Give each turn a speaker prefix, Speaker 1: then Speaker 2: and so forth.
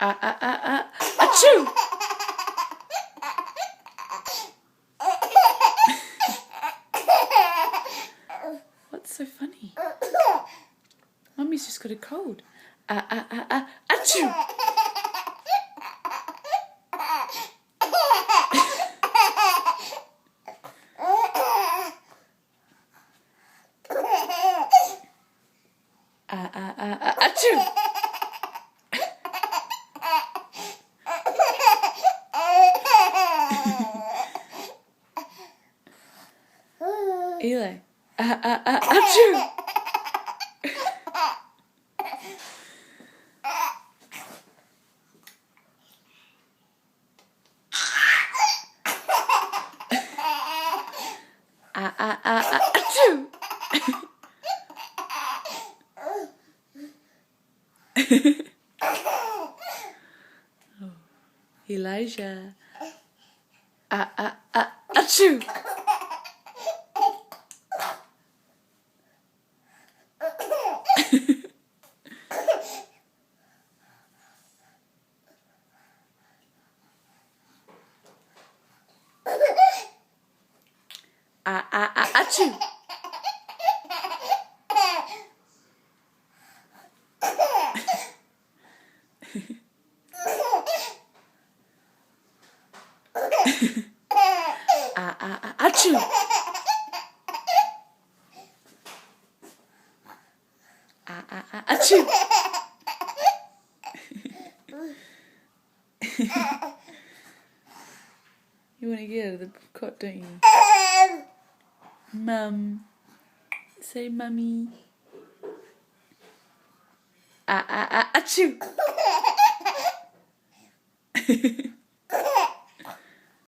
Speaker 1: Achoo! What's so funny? Mummy's just got a cold. Achoo! Achoo! Eli. Achoo! Achoo! Oh, Elijah. Achoo! Achoo! Achoo! Achoo! You want to get out of the cot, don't you? Mum. Say mummy. Achoo!